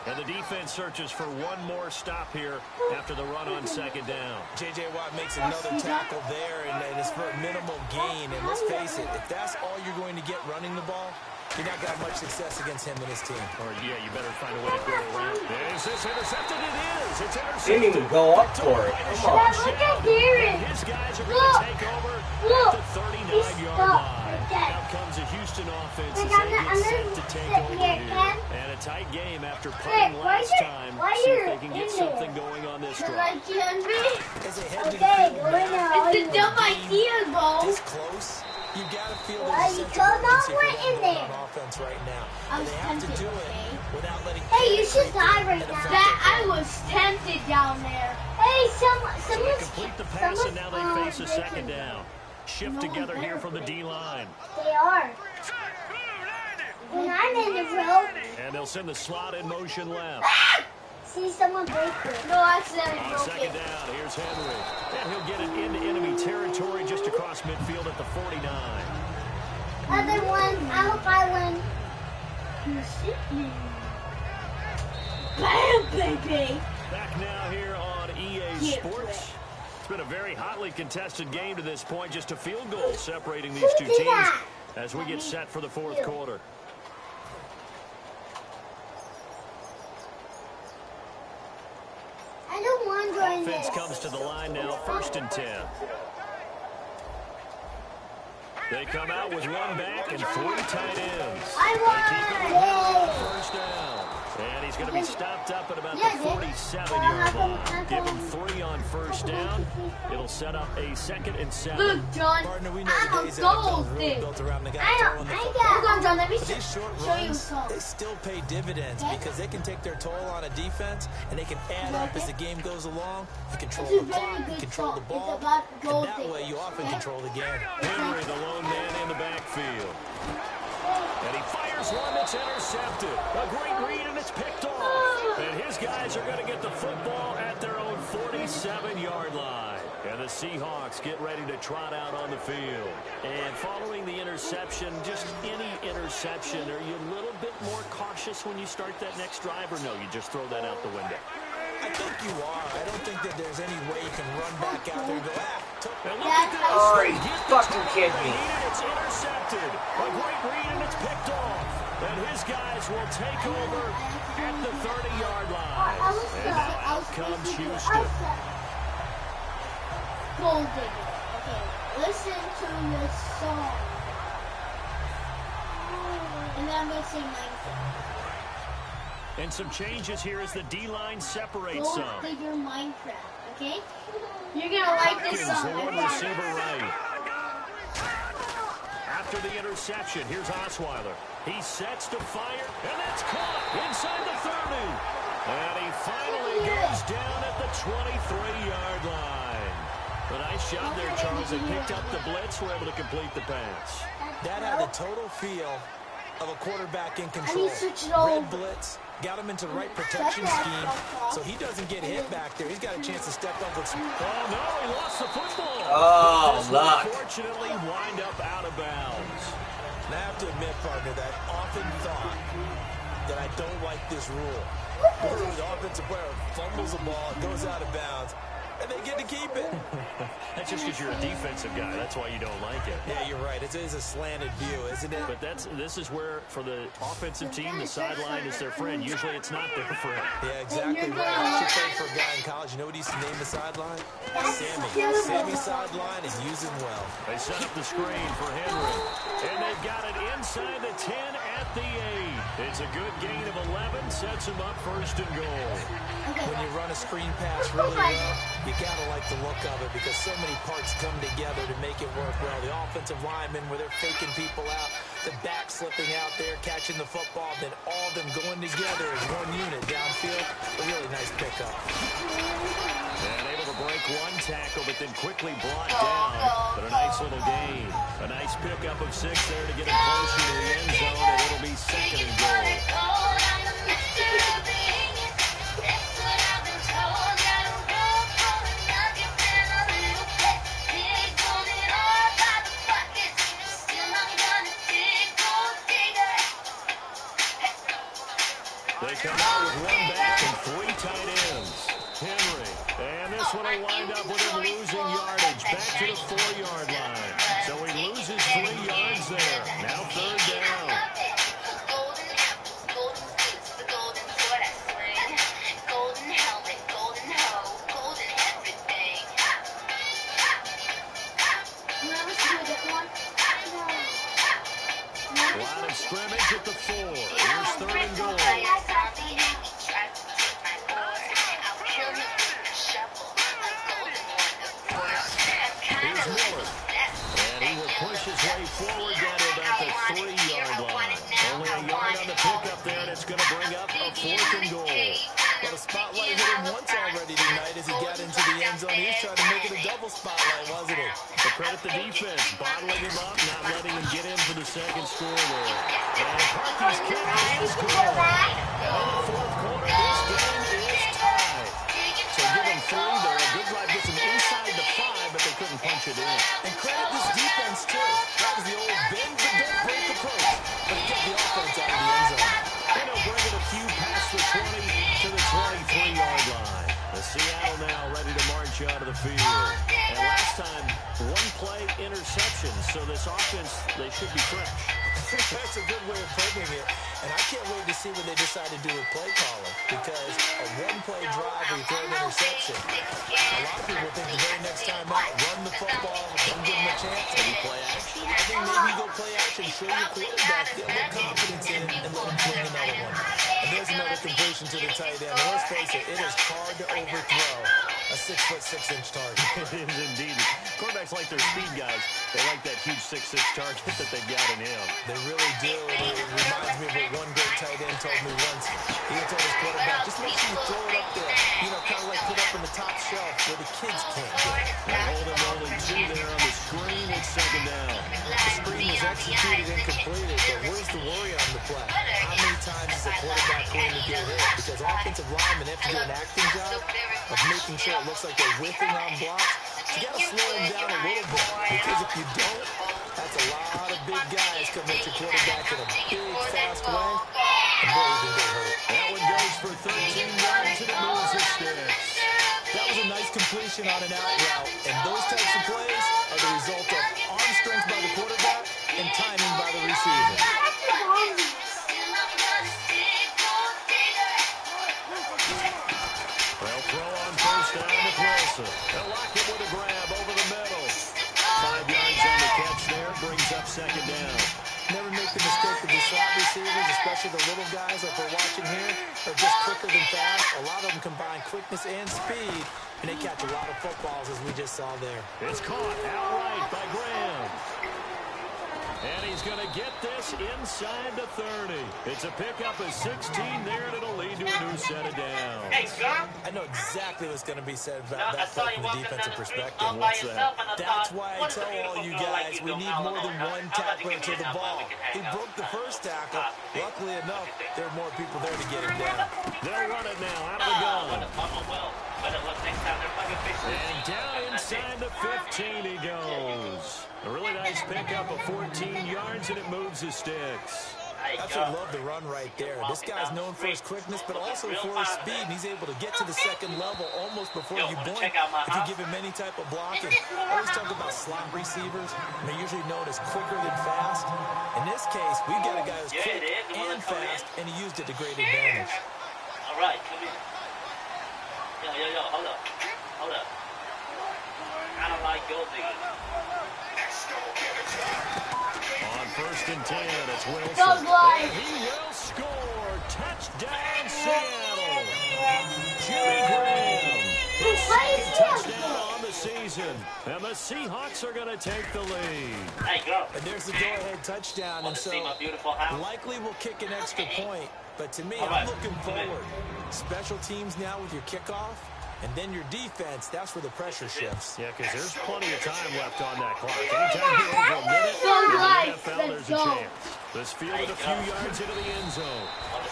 And the defense searches for one more stop here after the run on second down. J.J. Watt makes another tackle there, and it's for a minimal gain. And let's face it, if that's all you're going to get running the ball, you're not going to have much success against him and his team. Or, yeah, you better find a way to go around. Is this intercepted? It is. It's intercepted. Didn't even go up for it. Come on. Look at Darren. His guys are going to take over at the 39-yard line. Out comes the Houston offense as they get set to take over here. And a tight game after playing last time. See if they can get something going on this drive. As they head to the field now, It's a dumb idea, Bo. this close, you got to feel there's a sense of urgency for them going on offense right now. And they have to do it without letting. Hey, you should die right now. That I was tempted down there. Hey, So they complete the pass, and now they face a second down. Shift together here from the D-line. They are. When I'm in the road. And they'll send the slot in motion left. See someone break it. No, I accidentally On broke second it. down, here's Henry. And he'll get it into enemy territory just across midfield at the 49. Other one. I hope I win. Bam, baby. Back now here on EA Sports. It's been a very hotly contested game to this point. Just a field goal separating these two teams as we get set for the fourth quarter. I don't want to join Offense this. comes to the line now, 1st and 10. They come out with one back and 3 tight ends. I They keep it won. on first down. And he's going to be He stopped up at about the 47-yard line. Give him 3 on first down. It'll set up a 2nd and 7. Look, John, Partner, we know I'm the days a NFL gold is really thing. built around the guy I throwing the football. got. Hold on, John. Let me But these short show you runs, some. they still pay dividends because they can take their toll on a defense and they can add up as the game goes along. You control the clock, you control the ball, and that way you often control the game. Henry, the lone man in the backfield. And he fires one that's intercepted. A great read, and it's picked off. And his guys are going to get the football at their own 47-yard line. And the Seahawks get ready to trot out on the field. And following the interception, just any interception, are you a little bit more cautious when you start that next drive, or no, you just throw that out the window? I think you are. I don't think that there's any way you can run back out there and go, And look at this. Oh, you fucking kidding me. It's intercepted. A great read, and it's picked off. And his guys will take over at the 30-yard line. And now out comes Houston. Gold digger. Okay, listen to this song. And then I'm going to sing Minecraft. And some changes here as the D-line separates Gold some. digger Minecraft, okay? You're going to like this Hopkins, song. the one receiver right. After the interception, here's Osweiler. He sets to fire, and that's caught inside the 30. And he finally goes down at the 23-yard line. A nice job there, Charles. They picked up the blitz, were able to complete the pass. That had the total feel of a quarterback in control. Red blitz, got him into the right protection scheme, so he doesn't get hit back there. He's got a chance to step up with some... Oh, no, he lost the football. Oh, this luck. unfortunately wind up out of bounds. And I have to admit, partner, that I often thought that I don't like this rule. Where the offensive player fumbles the ball, it goes out of bounds, and they get to keep it. That's just because you're a defensive guy. That's why you don't like it. Yeah, you're right. It is a slanted view, isn't it? But this is where, for the offensive team, the sideline is their friend. Usually it's not their friend. Yeah, exactly right. I should play for a guy in college. You know what he used to name the sideline? Sammy. Sammy sideline, and use him well. They set up the screen for Henry. And they've got it inside the 10 at the 8. It's a good gain of 11. Sets them up 1st and goal. When you run a screen pass really well, you got to like the look of it because so many parts come together to make it work well. The offensive linemen, where they're faking people out, the back slipping out there, catching the football, then all of them going together as one unit downfield. A really nice pickup. And able to break one tackle, but then quickly brought down. But a nice little gain. A nice pickup of 6 there to get him closer to the end zone, and it'll be 2nd and goal. They come out with 1 back and 3 tight ends. Henry. And this one will wind up with him losing yardage. Back to the 4-yard line. So he loses 3 yards there. Now 3rd down. Line of scrimmage at the 4. Here's 3rd and goal. Here's Miller. And he will push his way forward down to about the 3-yard line. Only a yard on the pickup there, and it's going to bring up a 4th and goal. Well, the spotlight hit him once already tonight as he got into the end zone. He was trying to make it a double spotlight, wasn't he? To credit the defense, bottling him up, not letting him get in for the 2nd score there. And Parkey's kick is good. And in the 4th quarter, this game is tied. So give them 3 there. A good drive gets them inside the 5, but they couldn't punch it in. And credit this defense, too. That was the old bend but don't break approach. But he kept the offense out of the end zone. And he'll bring it a few past the 20 to the 23-yard line. The Seattle now ready to march out of the field. And last time, 1-play interception. So this offense, they should be fresh. That's a good way of putting it. And I can't wait to see what they decide to do with play calling. Because a 1-play drive where you throw an interception, a lot of people think the very next time out, run the football, don't give them a chance. Maybe play action. I think maybe you go play action, show your quarterback, get a little confidence in, and let him swing another one. And there's another completion to the tight end. And let's face it, it is hard to overthrow a 6'6" target. It is indeed. Quarterbacks like their speed guys. They like that huge 6'6" target that they've got in him. They really do. It reminds me of what one great tight end told me once. He told his quarterback, just make sure you throw it up there. You know, kind of like put up in the top shelf where the kids can't get it. They're holding only 2 there on the screen with 2nd down. The screen was executed and completed, but where's the worry on the play? How many times is a quarterback going to get hit? Because offensive linemen have to do an acting job of making sure it looks like they're whiffing on blocks. You got to slow them down a little bit, because if you don't, that's a lot of big guys coming at your quarterback in a big, fast way, and boy, you can get hurt. That one goes for 13 yards, and it moves the sticks. That was a nice completion on an out route, and those types of plays are the result of arm strength by the quarterback and timing by the receiver. They'll throw on 1st down with Wilson. They'll lock it with a grab over the middle. 5 yards on the catch there, brings up 2nd down. Never make the mistake of these slot receivers, especially the little guys like we're watching here, are just quicker than fast. A lot of them combine quickness and speed, and they catch a lot of footballs, as we just saw there. It's caught outright by Graham. And he's going to get this inside the 30. It's a pickup of 16 there, and it'll lead to a new set of downs. Hey, sir. I know exactly what's going to be said about that play from the defensive perspective. What's that? That's why I tell all you guys we need more than one tackler to the ball. He broke the first tackle. Luckily enough, there are more people there to get him down. They'll run it now out of the gun. And down inside the 15 he goes. A really nice pickup of 14 yards, and it moves the sticks. Absolutely love the run right there. This guy's known for his quickness, but also for his speed. And he's able to get to the 2nd level almost before you blink if you give him any type of blocking. I always talk about slot receivers. They're usually known as quicker than fast. In this case, we've got a guy who's quick and fast, and he used it to great advantage. All right, come in. Yo, hold up. I don't like gold digging. On 1st and 10, it's Wilson. Go, And he will score. Touchdown, Seattle. Jimmy Graham. His 2nd touchdown on the season. And the Seahawks are going to take the lead. Hey, go. And there's the go-ahead touchdown. And so likely we'll kick an extra point. But to me, I'm looking forward. Special teams now with your kickoff. And then your defense, that's where the pressure shifts. Yeah, because there's plenty of time left on that clock. Anytime you're over a minute in the NFL, there's a chance. This fielded a few yards into the end zone.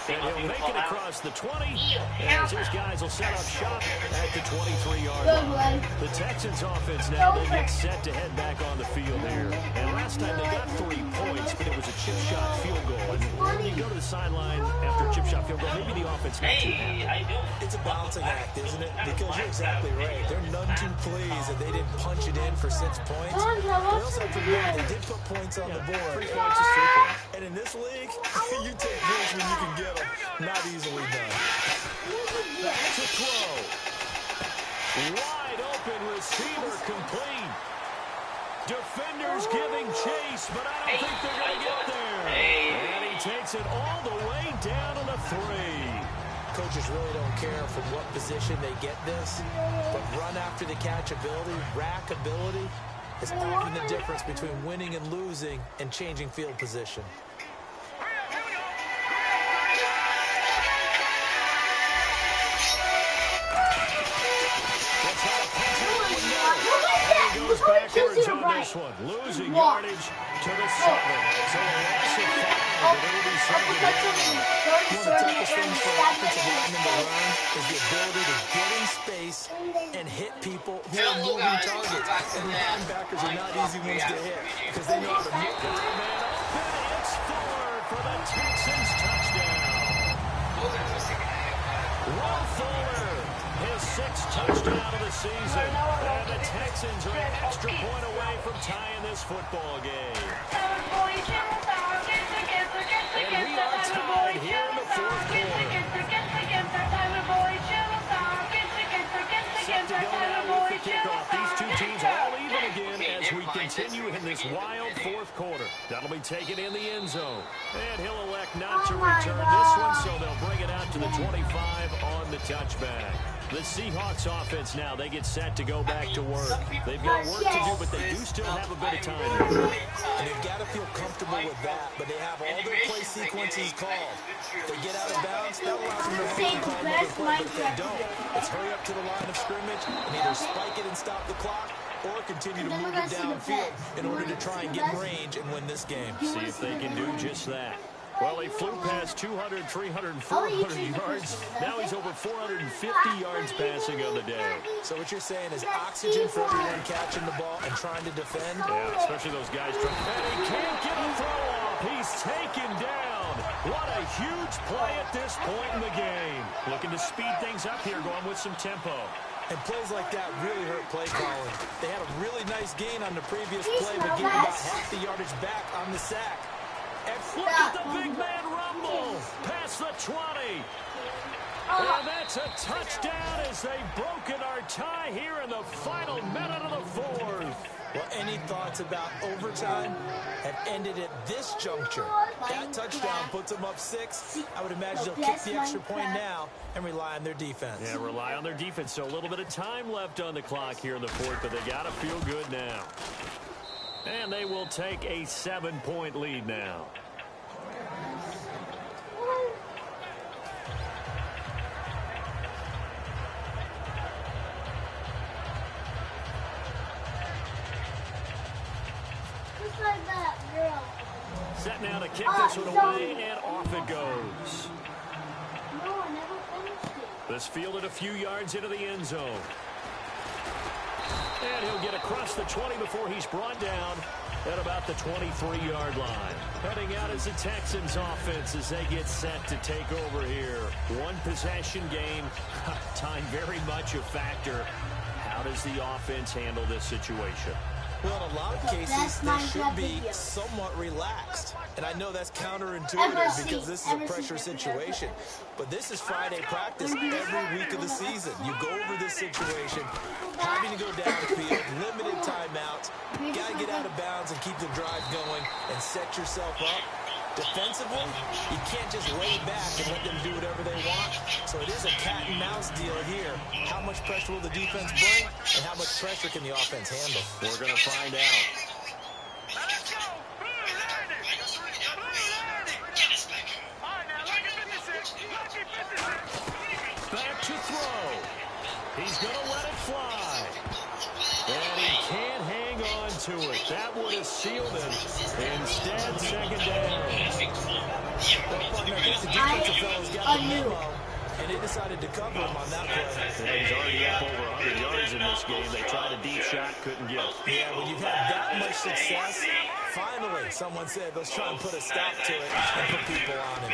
And he'll make it across the 20, as his guys will set up shop at the 23-yard line. The Texans offense now, they get set to head back on the field here. And last time they got 3 points, but it was a chip shot field goal. And when you go to the sideline after a chip shot field goal, maybe the offense not too happy. It's a balancing act, isn't it? Because you're exactly right. They're none too pleased that they didn't punch it in for 6 points. They also have to remember they did put points on the board. 3 points is 3 points. And in this league, you take points when you can get them. Not easily done. Back to throw. Wide open receiver complete. Defenders giving chase, but I don't think they're going to get there. And he takes it all the way down to the 3. Coaches really don't care from what position they get this, but run after the catch ability, rack ability, is often the difference between winning and losing and changing field position. Goes backwards on this one, losing yardage to the 7. So a loss of 5, but it'll be 2nd down. One of the toughest things for an offensive lineman to learn is the ability to get in space and hit people who are moving targets. And linebackers are not easy ones to hit because they know how to move. Man open, it's Fuller for the Texans touchdown. Will Fuller, his 6th touchdown of the season. And the Texans are an extra point away from tying this football game. And we are tied here in the 4th quarter. Set to go now with the kickoff. These two teams all even again as we continue in this wild fourth quarter. That'll be taken in the end zone. And he'll elect not to return this one, so they'll bring it out to the 25 on the touchback. The Seahawks offense now, they get set to go back to work. They've got work to do, but they do still have a bit of time. And they've got to feel comfortable with that, but they have all their play sequences called. They get out of bounds, that allows them to call another play, but if they don't, it's hurry up to the line of scrimmage and either spike it and stop the clock or continue to move it downfield in order to try and get in range and win this game. See if they can do just that. Well, he flew past 200, 300, 400 yards. Now he's over 450 yards passing on the day. So what you're saying is oxygen for everyone catching the ball and trying to defend? Yeah, especially those guys trying. And he can't get a throw off. He's taken down. What a huge play at this point in the game. Looking to speed things up here, going with some tempo. And plays like that really hurt play calling. They had a really nice gain on the previous play, but gave about half the yardage back on the sack. And look at the big man rumble past the 20. And that's a touchdown as they've broken our tie here in the final minute of the fourth. Well, any thoughts about overtime have ended at this juncture. That touchdown puts them up 6. I would imagine they'll kick the extra point now and rely on their defense. Yeah, rely on their defense. So a little bit of time left on the clock here in the fourth, but they got to feel good now. And they will take a 7-point lead now. Set now to kick this one away, and off it goes. This fielded a few yards into the end zone. And he'll get across the 20 before he's brought down at about the 23-yard line. Heading out as the Texans offense as they get set to take over here. One possession game. Time very much a factor. How does the offense handle this situation? Well, in a lot of cases, they should be somewhat relaxed. And I know that's counterintuitive because this is a pressure situation. But this is Friday practice every week of the season. You go over this situation, having to go downfield, limited timeouts, got to get out of bounds and keep the drive going and set yourself up. Defensively, you can't just lay back and let them do whatever they want. So it is a cat and mouse deal here. How much pressure will the defense bring, and how much pressure can the offense handle? We're going to find out. Back to throw. He's going to let it fly. And he can't hang on to it. That would have sealed it. Instead, second down. Well, I guess the defensive fellows got the memo, and they decided to cover him on that play. Yeah, he's already up over 100 yards in this game. They tried a deep shot, couldn't get it. Yeah, when you've had that much success, finally, someone said, let's try and put a stop to it and put people on him.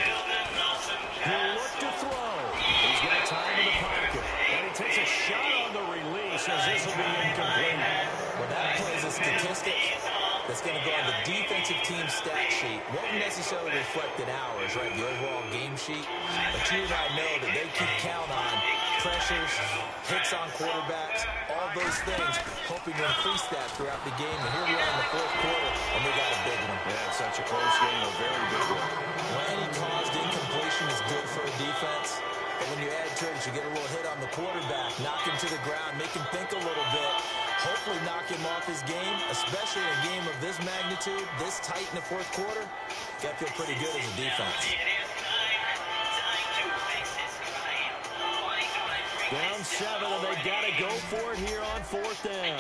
He'll look to throw. He's got time in the pocket. And he takes a shot on the release as this will be incomplete. Well, that plays a statistic that's going to go on the defensive team stat sheet. Won't necessarily reflect in ours, right, the overall game sheet. But you and I know that they keep count on pressures, hits on quarterbacks, all those things, hoping to increase that throughout the game. And here we are in the fourth quarter, and they got a big one. Yeah, it's such a close game, a very big one. Well, any caused incompletion is good for a defense. But when you add to it, you get a little hit on the quarterback, knock him to the ground, make him think a little bit, hopefully knock him off his game, especially in a game of this magnitude, this tight in the fourth quarter. Got to feel pretty good as a defense. Down 7, and they got to go for it here on fourth down.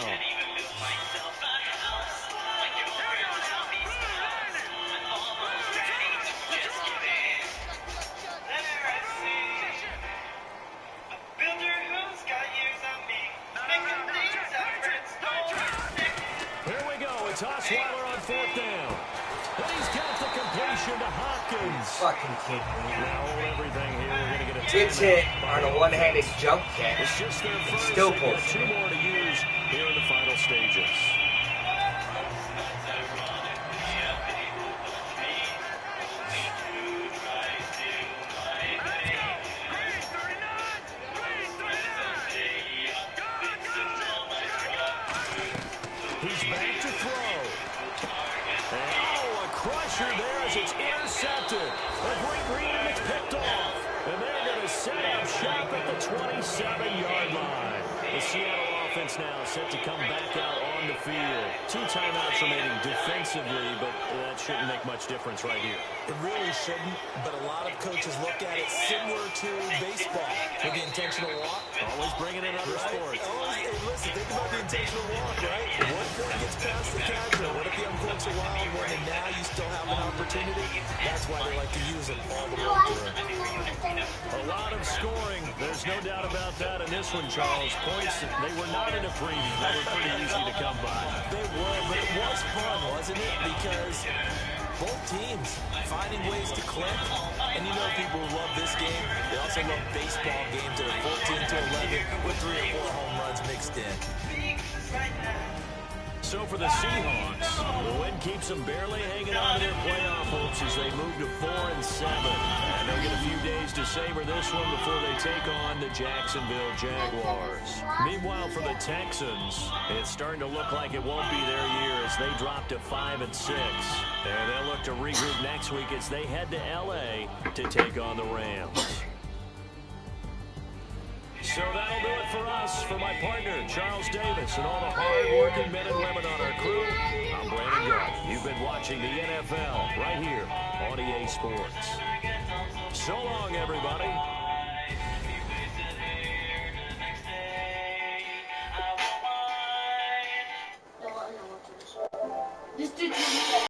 Osweiler on fourth down. And he's got the completion to Hopkins. Fucking kidding me. Now hold everything here. We're going to get a Gets hit on a one-handed jump catch. It's just their first. Still They got pulls. 2 more to use here in the final stages. He's back to throw. pressure there as it's intercepted. A great read, and it's picked off. And they're going to set up shop at the 27-yard line. The Seattle offense now set to come back out on the field. 2 timeouts remaining defensively, but that shouldn't make much difference right here. It really shouldn't, but a lot of coaches look at it similar to baseball with the intentional walk. Always bringing in other sports. Hey, listen, think about the intentional walk, right? One point gets past the catcher. What if the uncorks a wild one, and now you still have an opportunity? That's why they like to use it all the way through. A lot of scoring. There's no doubt about that in this one, Charles. Points, they were not in a preview. They were pretty easy to come by. They were, but it was fun, wasn't it? Because both teams finding ways to click. And you know people who love this game, they also love baseball games that are 14-11 with 3 or 4 home runs mixed in. So for the Seahawks, the win keeps them barely hanging on to their playoff hopes as they move to 4-7. And they'll get a few days to savor this one before they take on the Jacksonville Jaguars. Meanwhile, for the Texans, it's starting to look like it won't be their year as they drop to 5-6. And they'll look to regroup next week as they head to L.A. to take on the Rams. So that'll do it for us. For my partner, Charles Davis, and all the hard-working men and women on our crew, I'm Brandon Gault. You've been watching the NFL right here on EA Sports. So long, everybody.